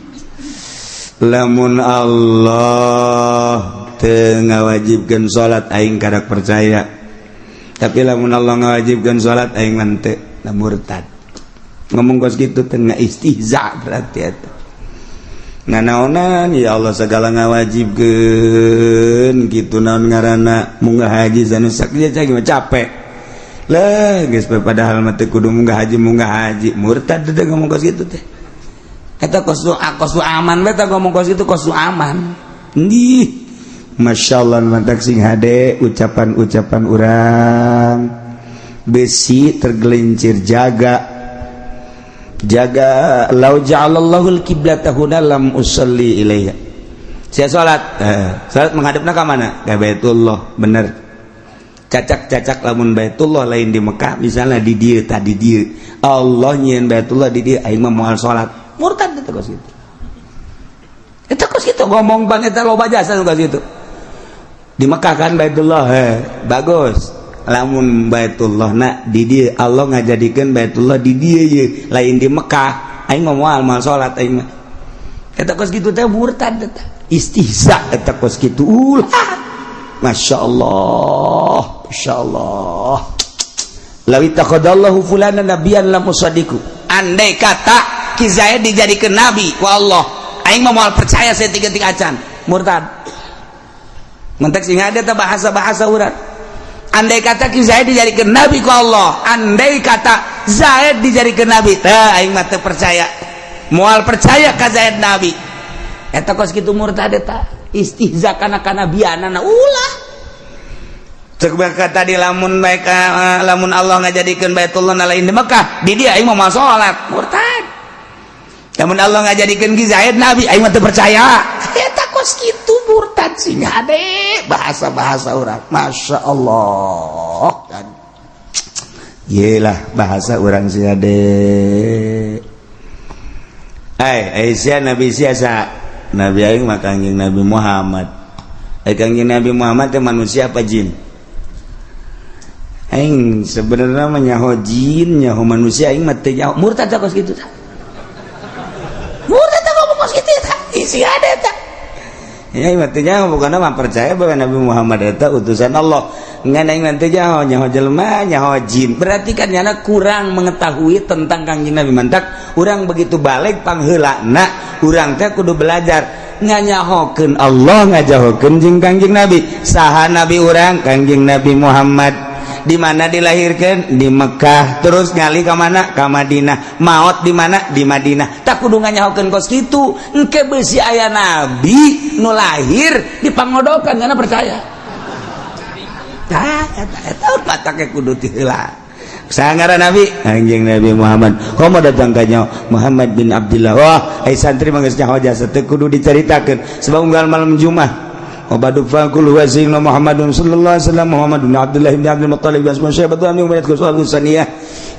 Lamun Allah teu ngawajibkeun salat aing kada percaya. Tapi lamun Allah ngawajibkeun salat aing mah teu murtad. Ngomong kos kitu teh istihza berarti eta. Nganaonan ya Allah segala ngawajibkeun kitu naon ngaranna munggah haji sanu sakit mah capek lah geus padahal mah teu kudu munggah haji murtad teh ngomong kos kitu teh eta kosu aman we teh ngomong kos kitu kosu aman endih masyaallah mantak sing hade ucapan-ucapan urang besi tergelincir jaga lau ja'alallahul qiblata huna lam usalli ilaiha. Saya salat menghadapna ka mana? Ka Baitullah, bener. Cacak lamun Baitullah lain di Mekah, misalnya di dieu tadi dieu. Allah nyieun Baitullah di dieu aing mah moal salat. Murtad eta kos kitu. Eta kos kitu ngomong bang eta loba jasa nu kos kitu. Di Mekah kan Baitullah, bagus. Lamun Baitullah na di dieu Allah ngajadikeun Baitullah di dieu ye lain di Mekah aing mah moal salat aing mah eta kos kitu teh murtad eta istihza eta kos kitu ulah masyaallah lawi taqaddallahu fulanan nabiyyan lam usadiku andai kata Ki Zaid dijadikeun nabi ku Allah aing mah moal percaya saeutik-eutik acan murtad mentek sing ada teh bahasa-bahasa urang. Andai kata Ki Zaid dijadikan nabi ku Allah, andai kata Zaid dijadikan nabi, teh aing mah teu percaya. Moal percaya ka Zaid nabi. Eta kos kitu murtad eta. Istihza kana kanabianana ulah. Cek kata di lamun Allah ngajadikeun Baitullah lain di Mekah, di dia aing mah salat, murtad. Lamun Allah ngajadikeun Ki Zaid nabi, aing mah teu percaya. Eta kos kitu murtad sing hade bahasa-bahasa urang. Masya Allah. Yelah bahasa urang sing hade. Aisyah Nabi siasa Nabi aing mah Kangjeng Nabi Muhammad. Kangjeng Nabi Muhammad teh manusia apa jin? Aing sebenarnya mah nyaho jin, nyaho manusia aing mah teh nyaho murtad kos kitu tah. Murtad ngomong kos kitu sih ada eta. Ya matinya bukan mah percaya bahwa Nabi Muhammad eta utusan Allah. Ngan aing nanti nyaho jelema nyaho jin. Berarti kan nyana kurang mengetahui tentang Kangjeng Nabi. Mantak urang begitu balik pangheulana urang teh kudu belajar nganyahokeun Allah ngajahokeun jeung Kangjeng Nabi. Saha Nabi urang? Kangjeng Nabi Muhammad. Di mana dilahirkan? Di Mekah. Terus ngali ke mana? Ke Madinah. Maot di mana? Di Madinah. Tak kudu nganyahokeun kos kitu. Engke beusi aya nabi nu lahir di pangodokan karena percaya. Tah eta mata ke kudu tiheula. Sangara Nabi? Kangjeng Nabi Muhammad. Komo datang ka nyaho Muhammad bin Abdullah. Wah, ai santri mah geus nyaho jasa teu kudu diceritakeun sebab unggal malam Jumat. Wabadu faqul wa sayyidina Muhammadun sallallahu alaihi wasallam Muhammad bin Abdullah bin Abdul Muttalib asma syabatu amin wa yadku su'al saniyah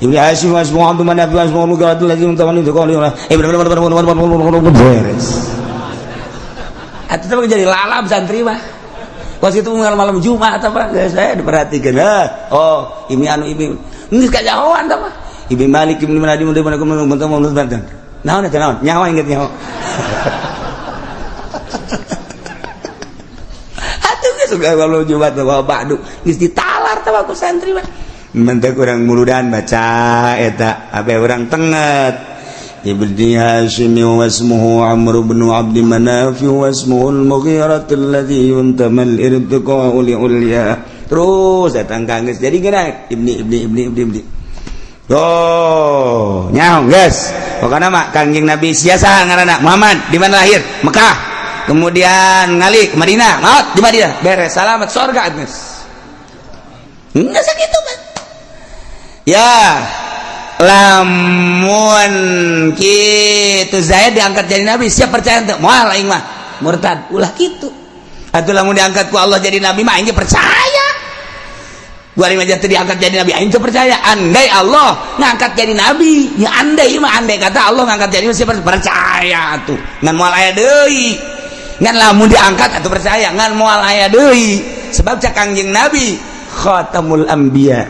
ibnu Hashim wa asma Abdul Manaf wa asma Mugatul lazim tamani tu qali beres atuh teh jadi lalap santri mah pas itu malam Jumat apa saya diperhatikan oh ini anu ibu geus kajahoan tah mah Ibnu Malik bin Manadim mun naon eta naon nyawa inget nyawa kalau Jumat bawa badu geus ditalar teh ku santri mah mentek urang muludan baca eta abe urang tenget ibni Hashim wa ismuhu Amr bin Abd Manaf wa ismuhu al-Mughirah alladhi yuntamal irtiqa'u li ulya terus datang geus jadi geuna ibni oh nyaho geus pokona mah Kangjeng Nabi sia saha ngaranna Muhammad di mana lahir Mekah kemudian ngali ke Madinah maut di Madinah beres selamat surga geus enggak sakitu kan ya lamun kitu Zaid diangkat jadi nabi siap percaya teu moal aing mah murtad ulah kitu atuh lamun diangkat ku Allah jadi nabi mah aing percaya gua ari mah teu diangkat jadi nabi aing teu percaya andai Allah ngangkat jadi nabi ya andai kata Allah ngangkat jadi nabi siap percaya atuh ngan moal aya deui ngan lamun diangkat atau percaya ngan moal aya deui sebab cak Kangjeng Nabi khatamul anbiya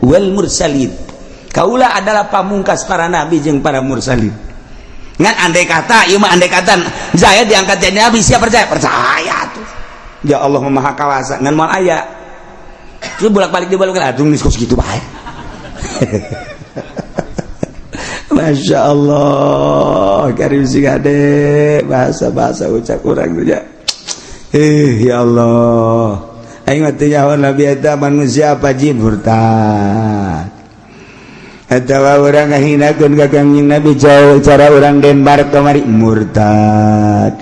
wal mursalin kaula adalah pamungkas para nabi jeung para mursalin ngan andai kata ieu mah andai kata saya diangkat jadi nabi siapa percaya tuh ya Allah maha kawasa ngan moal aya terus bolak-balik dibalungkeun atuh geus kitu bae Masya Allah karim si gade bahasa ucap kurang saja ya Allah aing mah teu nyaho nabi eta manusia apa jin murtad atawa urang ngahinakeun ka Kangjeng Nabi jauh cara urang Denmark kamari murtad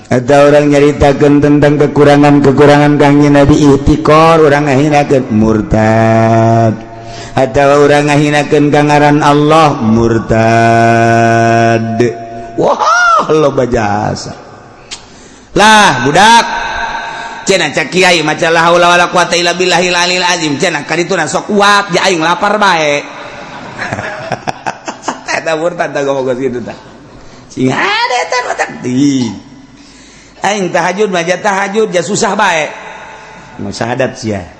atawa urang nyaritakeun tentang kekurangan Kangjeng Nabi ihtikor urang ngahinakeun murtad atau orang ngahinakeun kangaran Allah murtad wah loba jasa lah budak cenah cak kiai maca la haula wala quwata illa billahil alil azim cenah kadituna sok kuat ja aing lapar bae eta murtad tah ngomong kitu tah sing ada eta matak di aing tahajud mah tahajud ja susah bae mau syahadat sia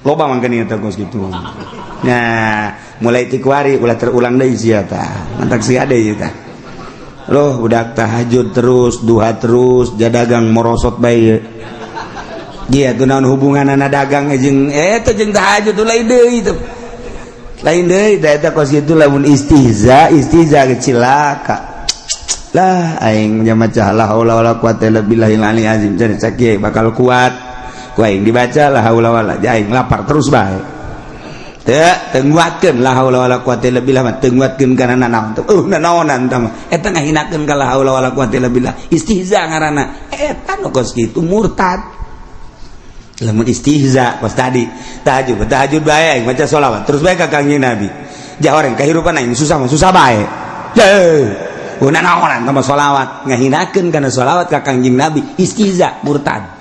loba mangkeun eta kos kitu. Nah, mulai tikuari ulah terulang deui sia tah. Mantak sia deui tah. Loh, budak tahajud terus, duha terus, jadagang morosot bae. Dia tuh naon hubunganana dagang jeung eta jeung tahajud tuh lain deui tuh. Lain deui da eta kos kitu lamun istihza kecilaka. Lah aing nya maca la haula wala quwata illa billahil aliyil azim jadi sakieu bakal kuat. Aing dibaca la haula wala aing lapar terus bae teu nguatkeun la haula wala quwata illa billah mah teu nguatkeun kana nanaon teh nanaonan tah mah eta ngahinakeun ka la haula wala quwata illa billah istihza ngaranna eta nu kos kitu murtad lamun istihza pas tadi tahajud bae aing maca sholawat terus bae ka Kangjeng Nabi jah orang kahirupan aing susah bae nanaonan tah sholawat ngahinakeun kana sholawat ka Kangjeng Nabi istihza murtad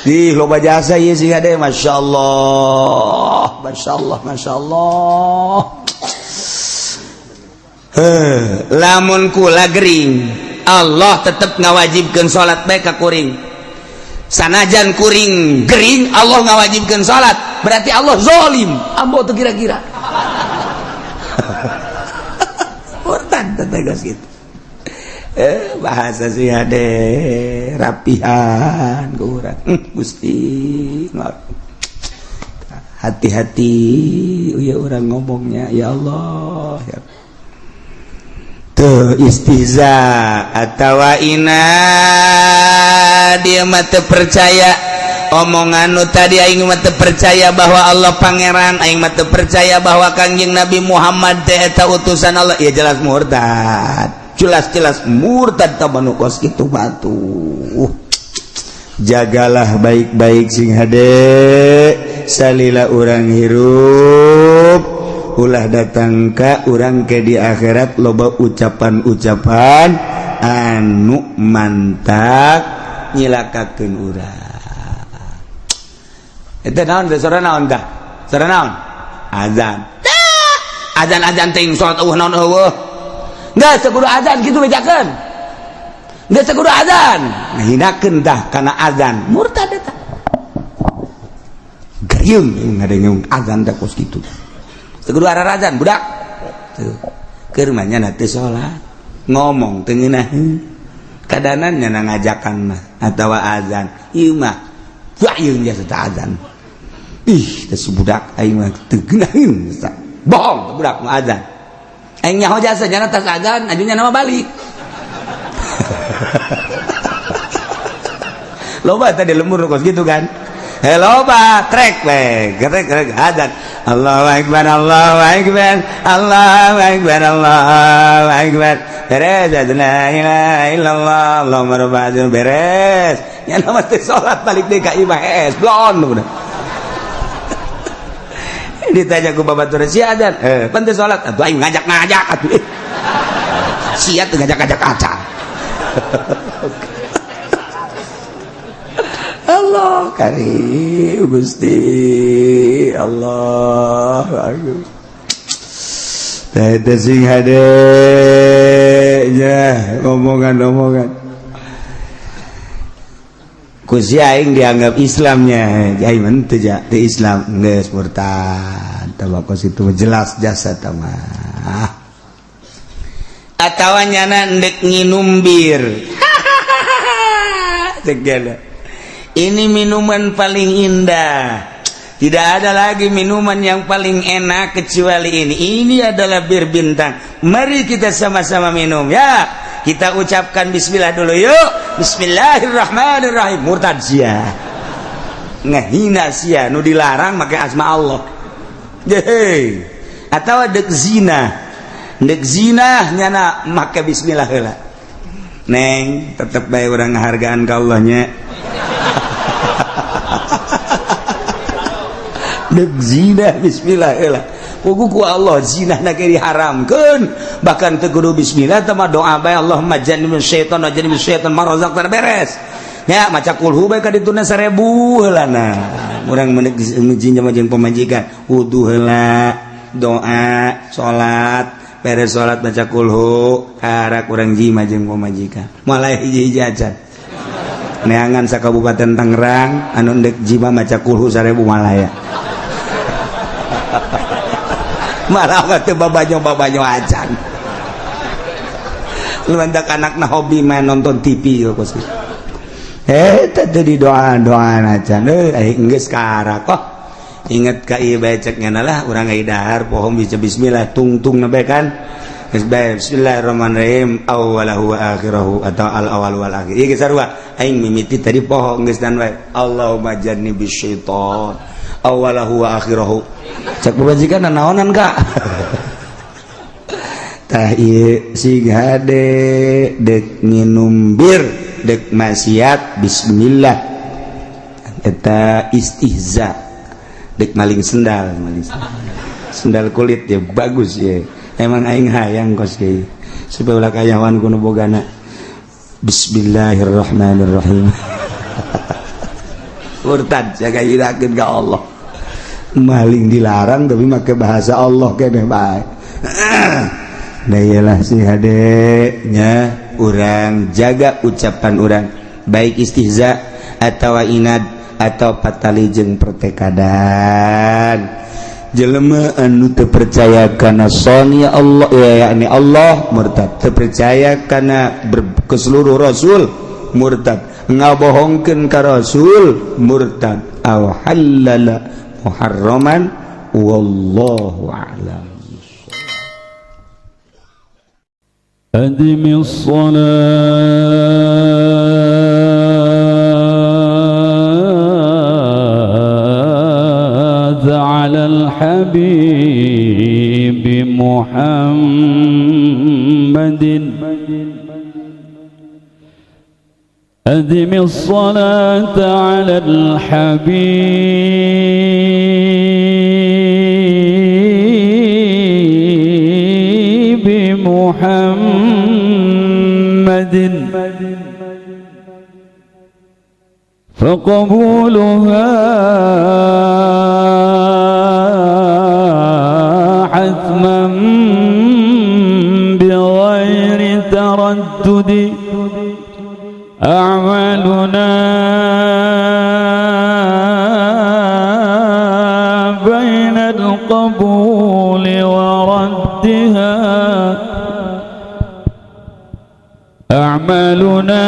Ih, loba jasa ieu sih gade, masyaallah. Lamun kula gering, Allah tetep ngawajibkeun salat bae ka kuring. Sanajan kuring gering, Allah ngawajibkeun salat, berarti Allah zalim. Ambo teu kira-kira. Murtad teh geus kitu. bahasa sih ade rapihan ke urang Gusti hati-hati ya orang ngomongnya ya Allah ya. Tuh istihza atawa ina dia mata percaya omongan nu tadi aing mah teu percaya bahwa Allah pangeran, aing mah teu percaya bahwa Kangjeng Nabi Muhammad teh eta utusan Allah. Ya jelas murtad. Jelas-jelas murtad tabanu kos kitu batu. Jagalah baik-baik sing hade salila urang hirup ulah datang ka urang ke di akhirat loba ucapan-ucapan anu mantak nyilakakeun urang. Itu naon teh sora naon tah? Sora naon? Azan. Azan teh salat eueuh naon eueuh. Enggak sakudu azan kitu bejakeun. Enggak sakudu azan. Ngahinakeun tah kana azan. Murtad eta. Gayung ngadengeun azan teh kos kitu. Sakudu azan budak. Tuh. Keur mah nya teh salat. Ngomong teu ngeunaheun. Kadanan nya ngajakan mah atawa azan. Ieu mah wayung jasa azan. Ih, teh budak aing mah teu geunaheun eta. Bohong budak mah azan. Aing nyaho jasa nya tas azan, ajunya nama balik. Loba tadi lembur kos gitu kan. Loba trek we, gerek azan. Allahu akbar, Allahu akbar, Allahu akbar, Allahu akbar. Beres la ilaha illallah, Allahumma rabbana beres. Ya nama teh salat balik deui ka IBS blon udah. Ditanya ku babatur si azan, pan teh salat atuh aing ngajak-ngajak atuh. Sia teu ngajak-ngajak acan. Allah karim Gusti Allah aku teh sing hade nya omongan ku si aing dianggap Islamnya aing mah teu teu Islam geus murtad tabako situ jelas jasa tah mah atawa nyana endek nginum bir segala. Ini minuman paling indah. Tidak ada lagi minuman yang paling enak kecuali ini. Ini adalah bir bintang. Mari kita sama-sama minum ya. Kita ucapkan bismillah dulu yuk. Bismillahirrahmanirrahim. Murtad sia. Ngahina sia nu dilarang make asma Allah. Hei. Atawa dek zina. Dek zina nyana make bismillah heula. Neng, tetep bae urang ngahargaan ka Allah nya. Dek zina bismillah heula. Ku Allah zina na ge diharamkeun. Bahkan teu kudu bismillah teh mah doa bae Allahumma jannibus syaitan wa jannibus syaitan ma razaqtana beres. Ya maca kulhu bae ka dituna 1000 heulana. Urang menek ngiji jeung pamajikan wudu heula, doa, salat, beres salat baca kulhu, harak urang jima jeung pamajikan. Mulai hiji-hiji acan. Neangan sa Kabupaten Tangerang anu ndek jima maca kulhu 1000 malaya. Malah teu babanyo acan. Lu mendak anakna hobi main nonton TV yo kos. Teh di doa-doa acan. Geus karak kok. Inget ka ieu bae cek ngana lah urang ai dahar pohon bisa bismillah tungtung na bae kan. Geus bae bismillahirrahmanirrahim awwalahu wa akhirahu atau al awal wal akhir. Ieu sarua aing mimiti tadi pohon geus dan bae. Allahumma jannibis syaitan awalahu wa akhirahu. Cak babajikan naonan Kak. Tah ieu sing hade dek nginum bir dek maksiat bismillah eta istihza dek maling sendal sendal kulit ya bagus ya emang aing hayang kos kieu supaya ulah kayawan kuno bogana bismillahirrahmanirrahim. Murtad jaga irakeun ka Allah. Maling dilarang tapi make bahasa Allah keneh bae. Da iyalah si hade nya urang jaga ucapan urang baik istihza atawa inad atau patali jeung pertekadan. jelema anu teu percaya kana sonya Allah yakni Allah murtad, teu percaya kana ke seluruh rasul murtad, ngabohongkeun ka rasul murtad, aw halala muharraman wallahu a'lam. أدم الصلاة على الحبيب محمد أدم الصلاة على الحبيب محمد فقبولها حتما بغير تردد أعمالنا بين القبول وردها أعمالنا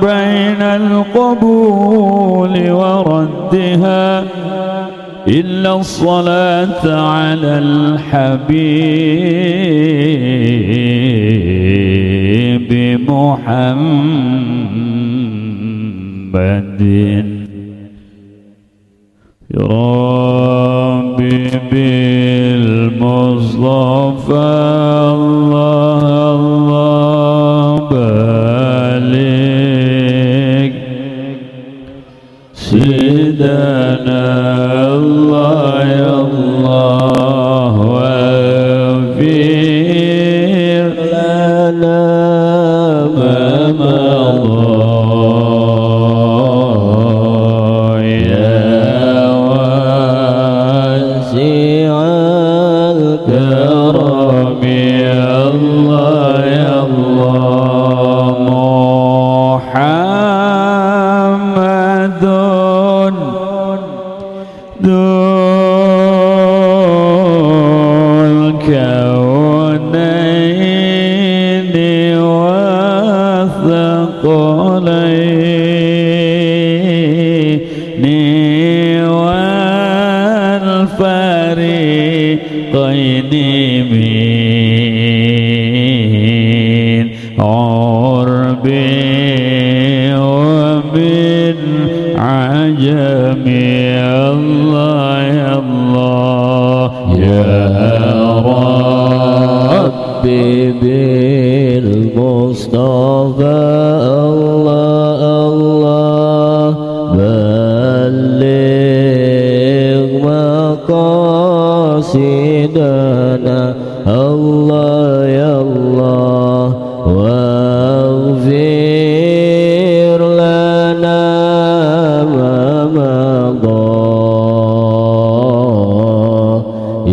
بين القبول وردها إلا الصلاة على الحبيب محمد يا ربي بالمصطفى الله الله بلغ سيدنا الله يا الله واغفر لنا ما مضى يا واسع الكرم يا الله يا الله محمد ذو الكونين والثقلين والفريقين من عرب ومن عجم يا الله يا الله يا ربي بالمصطفى الله الله بلغ مقاصدنا الله يا الله واغفر لنا ما مضى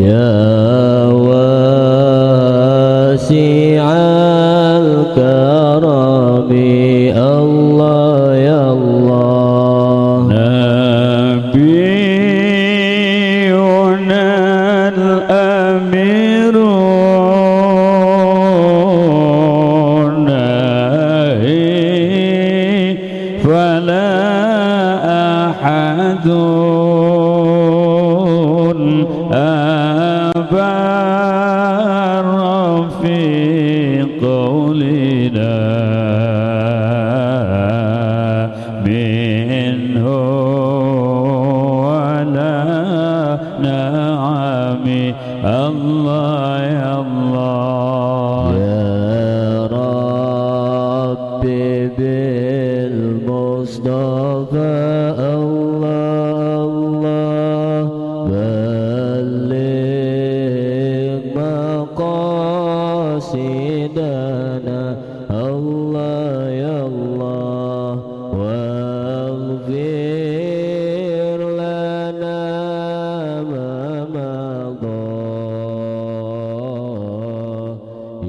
يا واسع الكرم الله يا الله نبينا الأمير فلا أحد أبر في قولنا منه ولا نعم الله يا الله يا ربي بالمصطفى الله الله بلغ مقاصدنا الله يا الله واغفر لنا ما مضى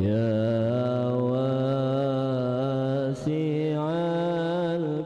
يا واسع واجعل